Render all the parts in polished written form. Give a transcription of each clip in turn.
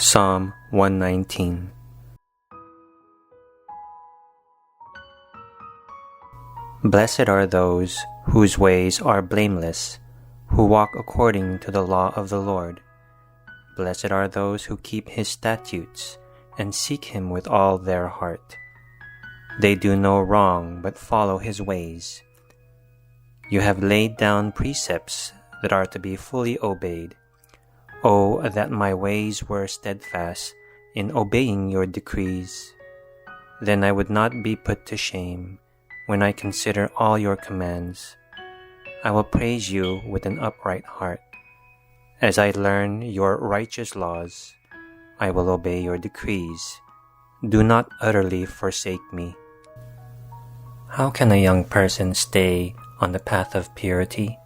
Psalm 119. Blessed are those whose ways are blameless, who walk according to the law of the Lord. Blessed are those who keep his statutes and seek him with all their heart. They do no wrong but follow his ways. You have laid down precepts that are to be fully obeyed. Oh, that my ways were steadfast in obeying your decrees. Then I would not be put to shame when I consider all your commands. I will praise you with an upright heart. As I learn your righteous laws, I will obey your decrees. Do not utterly forsake me. How can a young person stay on the path of purity?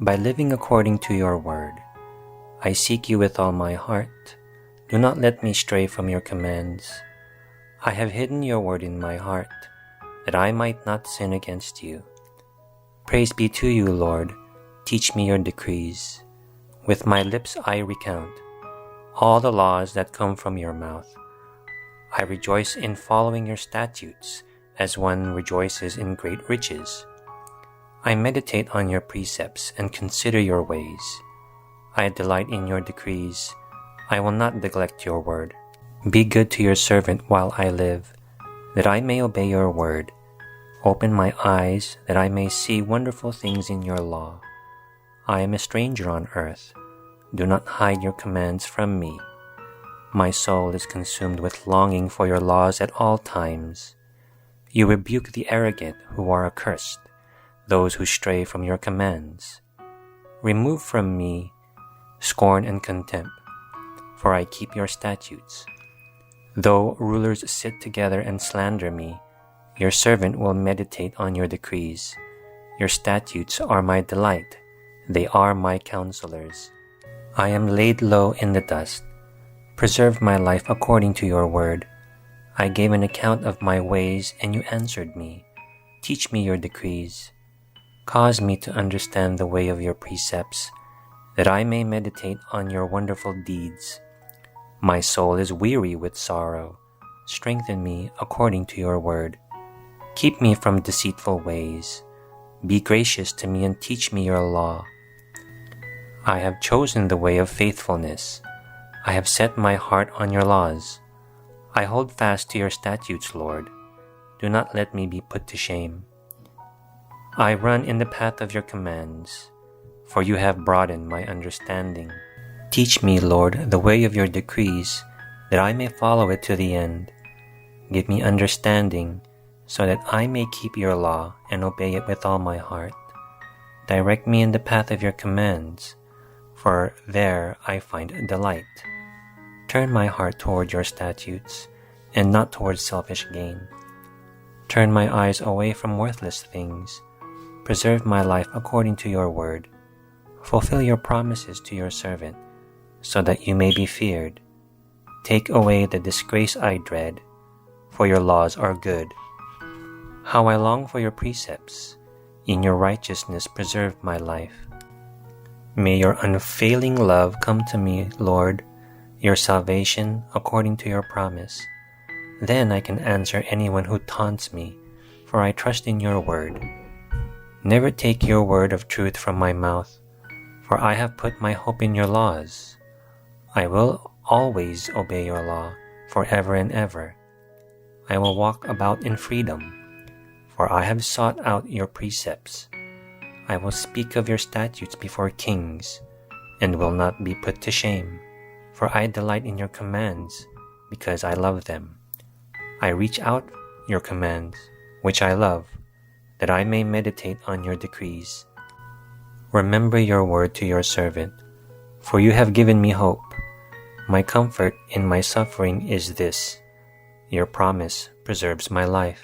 By living according to your word. I seek you with all my heart. Do not let me stray from your commands. I have hidden your word in my heart, that I might not sin against you. Praise be to you, Lord. Teach me your decrees. With my lips I recount all the laws that come from your mouth. I rejoice in following your statutes, as one rejoices in great riches. I meditate on your precepts and consider your ways. I delight in your decrees. I will not neglect your word. Be good to your servant while I live, that I may obey your word. Open my eyes, that I may see wonderful things in your law. I am a stranger on earth. Do not hide your commands from me. My soul is consumed with longing for your laws at all times. You rebuke the arrogant who are accursed, those who stray from your commands. Remove from me scorn and contempt, for I keep your statutes. Though rulers sit together and slander me, your servant will meditate on your decrees. Your statutes are my delight. They are my counselors. I am laid low in the dust. Preserve my life according to your word. I gave an account of my ways, and you answered me. Teach me your decrees. Cause me to understand the way of your precepts, that I may meditate on your wonderful deeds. My soul is weary with sorrow. Strengthen me according to your word. Keep me from deceitful ways. Be gracious to me and teach me your law. I have chosen the way of faithfulness. I have set my heart on your laws. I hold fast to your statutes, Lord. Do not let me be put to shame. I run in the path of your commands, for you have broadened my understanding. Teach me, Lord, the way of your decrees, that I may follow it to the end. Give me understanding, so that I may keep your law and obey it with all my heart. Direct me in the path of your commands, for there I find delight. Turn my heart toward your statutes, and not toward selfish gain. Turn my eyes away from worthless things. Preserve my life according to your word. Fulfill your promises to your servant, so that you may be feared. Take away the disgrace I dread, for your laws are good. How I long for your precepts. In your righteousness preserve my life. May your unfailing love come to me, Lord, your salvation according to your promise. Then I can answer anyone who taunts me, for I trust in your word. Never take your word of truth from my mouth, for I have put my hope in your laws. I will always obey your law, forever and ever. I will walk about in freedom, for I have sought out your precepts. I will speak of your statutes before kings, and will not be put to shame, for I delight in your commands, because I love them. I reach out your commands, which I love, that I may meditate on your decrees. Remember your word to your servant, for you have given me hope. My comfort in my suffering is this: your promise preserves my life.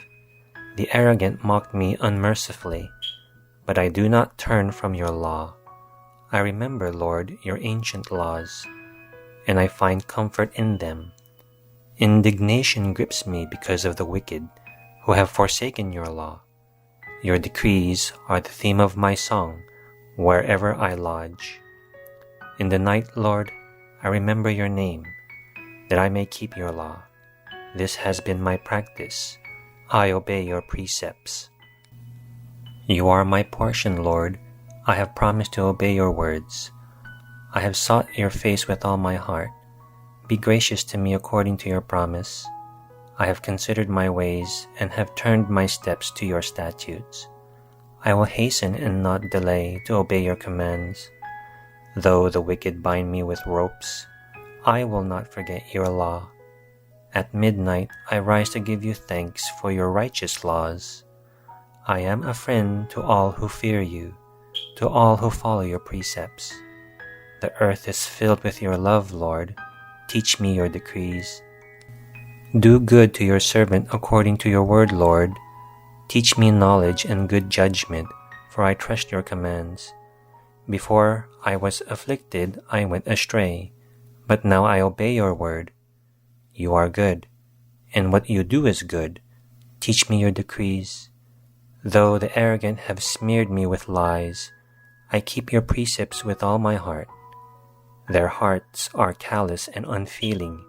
The arrogant mocked me unmercifully, but I do not turn from your law. I remember, Lord, your ancient laws, and I find comfort in them. Indignation grips me because of the wicked, who have forsaken your law. Your decrees are the theme of my song, wherever I lodge. In the night, Lord, I remember your name. that I may keep your law. This has been my practice. I obey your precepts. You are my portion, Lord. I have promised to obey your words. I have sought your face with all my heart. Be gracious to me according to your promise. I have considered my ways and have turned my steps to your statutes. I will hasten and not delay to obey your commands. Though the wicked bind me with ropes, I will not forget your law. At midnight I rise to give you thanks for your righteous laws. I am a friend to all who fear you, to all who follow your precepts. The earth is filled with your love, Lord. Teach me your decrees. Do good to your servant according to your word, Lord. Teach me knowledge and good judgment, for I trust your commands. Before I was afflicted, I went astray, but now I obey your word. You are good, and what you do is good. Teach me your decrees. Though the arrogant have smeared me with lies, I keep your precepts with all my heart. Their hearts are callous and unfeeling,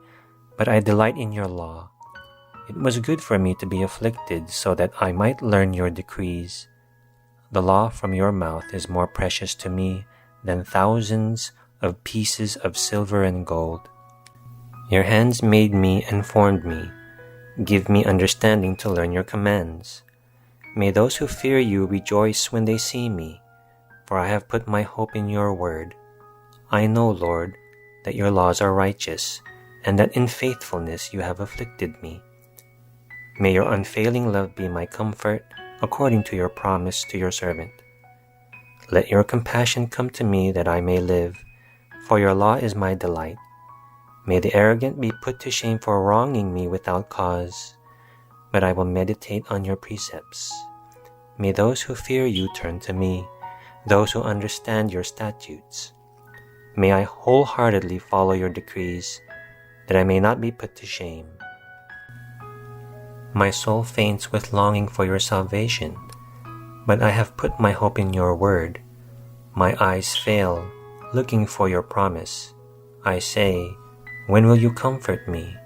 but I delight in your law. It was good for me to be afflicted so that I might learn your decrees. The law from your mouth is more precious to me than thousands of pieces of silver and gold. Your hands made me and formed me. Give me understanding to learn your commands. May those who fear you rejoice when they see me, for I have put my hope in your word. I know, Lord, that your laws are righteous, and that in faithfulness you have afflicted me. May your unfailing love be my comfort, according to your promise to your servant. Let your compassion come to me that I may live, for your law is my delight. May the arrogant be put to shame for wronging me without cause, but I will meditate on your precepts. May those who fear you turn to me, those who understand your statutes. May I wholeheartedly follow your decrees, that I may not be put to shame. My soul faints with longing for your salvation, but I have put my hope in your word. My eyes fail, looking for your promise. I say, when will you comfort me?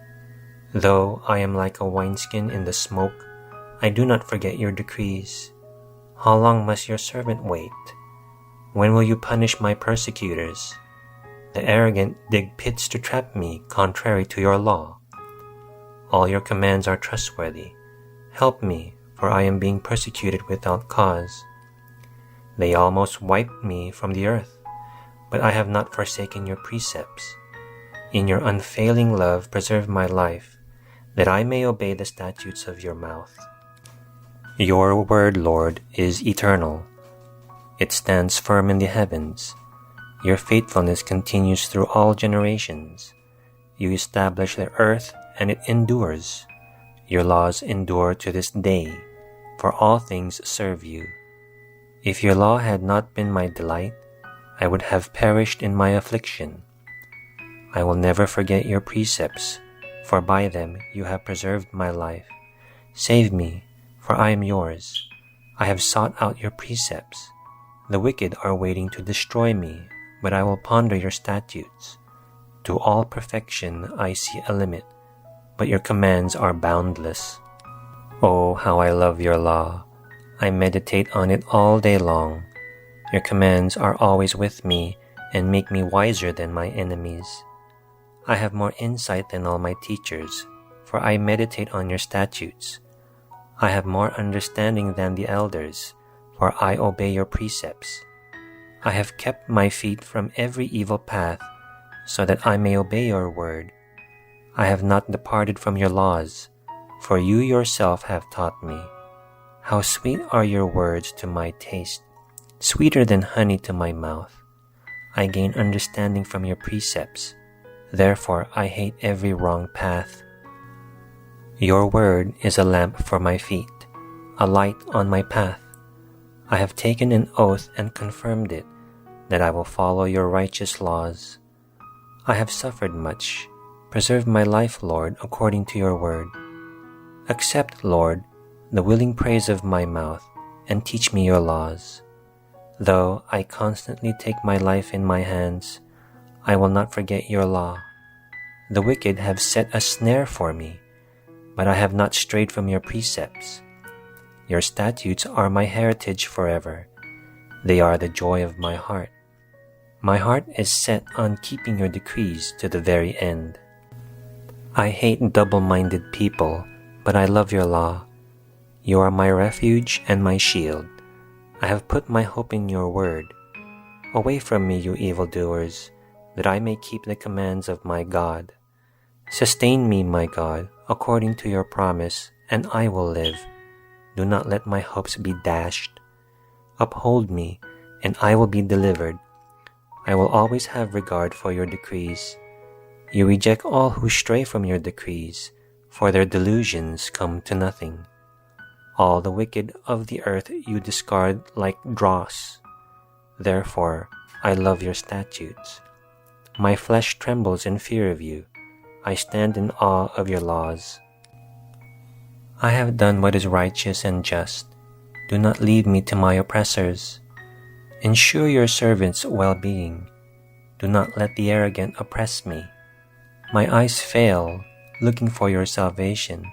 Though I am like a wineskin in the smoke, I do not forget your decrees. How long must your servant wait? When will you punish my persecutors? The arrogant dig pits to trap me, contrary to your law. All your commands are trustworthy. Help me, for I am being persecuted without cause. They almost wiped me from the earth, but I have not forsaken your precepts. In your unfailing love preserve my life, that I may obey the statutes of your mouth. Your word, Lord, is eternal. It stands firm in the heavens. Your faithfulness continues through all generations. You establish the earth, and it endures. Your laws endure to this day, for all things serve you. If your law had not been my delight, I would have perished in my affliction. I will never forget your precepts, for by them you have preserved my life. Save me, for I am yours. I have sought out your precepts. The wicked are waiting to destroy me, but I will ponder your statutes. To all perfection I see a limit, but your commands are boundless. Oh, how I love your law! I meditate on it all day long. Your commands are always with me and make me wiser than my enemies. I have more insight than all my teachers, for I meditate on your statutes. I have more understanding than the elders, for I obey your precepts. I have kept my feet from every evil path, so that I may obey your word. I have not departed from your laws, for you yourself have taught me. How sweet are your words to my taste, sweeter than honey to my mouth. I gain understanding from your precepts, therefore I hate every wrong path. Your word is a lamp for my feet, a light on my path. I have taken an oath and confirmed it, that I will follow your righteous laws. I have suffered much. Preserve my life, Lord, according to your word. Accept, Lord, the willing praise of my mouth, and teach me your laws. Though I constantly take my life in my hands, I will not forget your law. The wicked have set a snare for me, but I have not strayed from your precepts. Your statutes are my heritage forever. They are the joy of my heart. My heart is set on keeping your decrees to the very end. I hate double-minded people, but I love your law. You are my refuge and my shield. I have put my hope in your word. Away from me, you evildoers, that I may keep the commands of my God. Sustain me, my God, according to your promise, and I will live. Do not let my hopes be dashed. Uphold me, and I will be delivered. I will always have regard for your decrees. You reject all who stray from your decrees, for their delusions come to nothing. All the wicked of the earth you discard like dross. Therefore, I love your statutes. My flesh trembles in fear of you. I stand in awe of your laws. I have done what is righteous and just. Do not leave me to my oppressors. Ensure your servant's well-being. Do not let the arrogant oppress me. My eyes fail, looking for your salvation,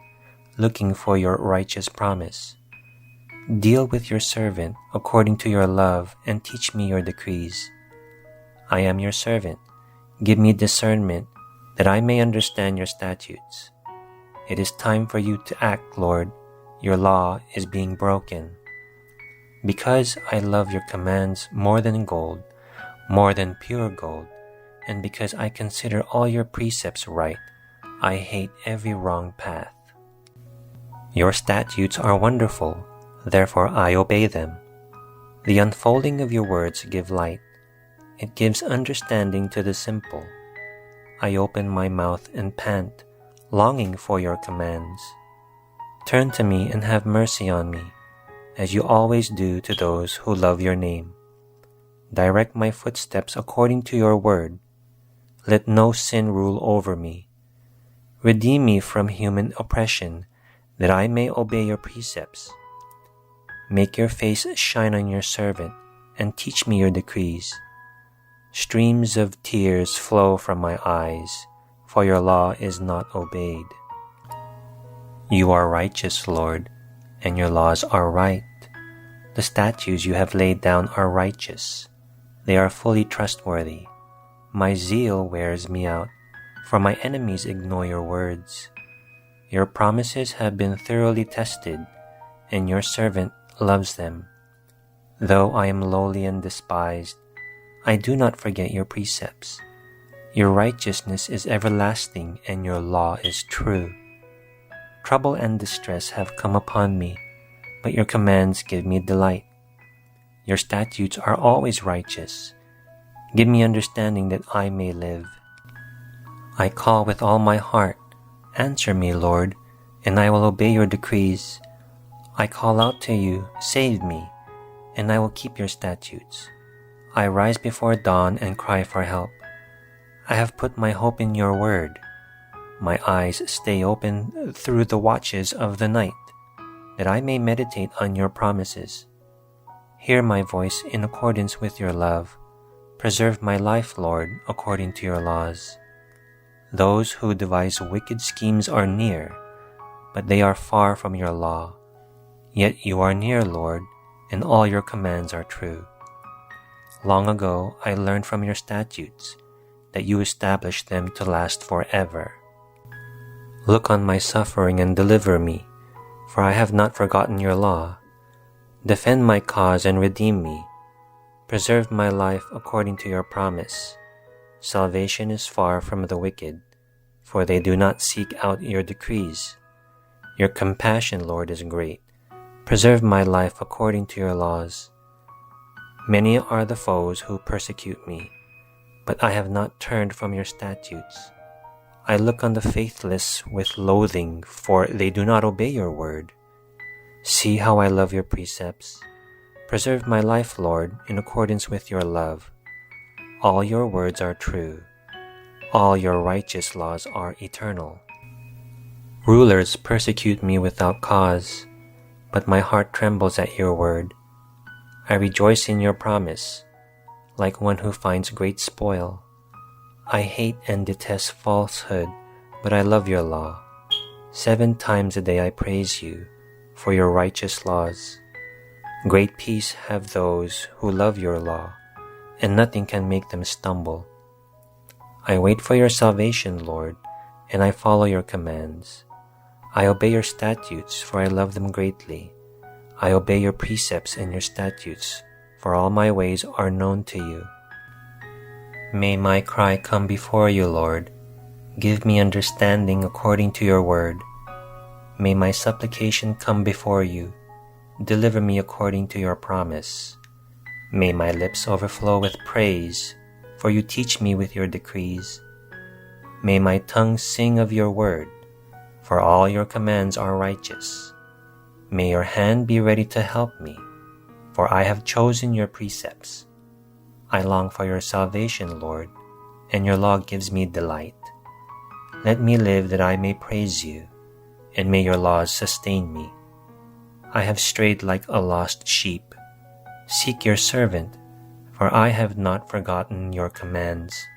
looking for your righteous promise. Deal with your servant according to your love and teach me your decrees. I am your servant. Give me discernment that I may understand your statutes. It is time for you to act, Lord. Your law is being broken. Because I love your commands more than gold, more than pure gold, and because I consider all your precepts right, I hate every wrong path. Your statutes are wonderful, therefore I obey them. The unfolding of your words give light. It gives understanding to the simple. I open my mouth and pant, longing for your commands. Turn to me and have mercy on me, as you always do to those who love your name. Direct my footsteps according to your word. Let no sin rule over me. Redeem me from human oppression, that I may obey your precepts. Make your face shine on your servant, and teach me your decrees. Streams of tears flow from my eyes, for your law is not obeyed. You are righteous, Lord, and your laws are right. The statutes you have laid down are righteous. They are fully trustworthy. My zeal wears me out, for my enemies ignore your words. Your promises have been thoroughly tested, and your servant loves them. Though I am lowly and despised, I do not forget your precepts. Your righteousness is everlasting, and your law is true. Trouble and distress have come upon me, but your commands give me delight. Your statutes are always righteous. Give me understanding that I may live. I call with all my heart. Answer me, Lord, and I will obey your decrees. I call out to you, save me, and I will keep your statutes. I rise before dawn and cry for help. I have put my hope in your word. My eyes stay open through the watches of the night, that I may meditate on your promises. Hear my voice in accordance with your love. Preserve my life, Lord, according to your laws. Those who devise wicked schemes are near, but they are far from your law. Yet you are near, Lord, and all your commands are true. Long ago I learned from your statutes that you established them to last forever. Look on my suffering and deliver me, for I have not forgotten your law. Defend my cause and redeem me. Preserve my life according to your promise. Salvation is far from the wicked, for they do not seek out your decrees. Your compassion, Lord, is great. Preserve my life according to your laws. Many are the foes who persecute me, but I have not turned from your statutes. I look on the faithless with loathing, for they do not obey your word. See how I love your precepts. Preserve my life, Lord, in accordance with your love. All your words are true. All your righteous laws are eternal. Rulers persecute me without cause, but my heart trembles at your word. I rejoice in your promise, like one who finds great spoil. I hate and detest falsehood, but I love your law. 7 times a day I praise you for your righteous laws. Great peace have those who love your law, and nothing can make them stumble. I wait for your salvation, Lord, and I follow your commands. I obey your statutes, for I love them greatly. I obey your precepts and your statutes, for all my ways are known to you. May my cry come before you, Lord. Give me understanding according to your word. May my supplication come before you. Deliver me according to your promise. May my lips overflow with praise, for you teach me with your decrees. May my tongue sing of your word, for all your commands are righteous. May your hand be ready to help me, for I have chosen your precepts. I long for your salvation, Lord, and your law gives me delight. Let me live that I may praise you, and may your laws sustain me. I have strayed like a lost sheep. Seek your servant, for I have not forgotten your commands.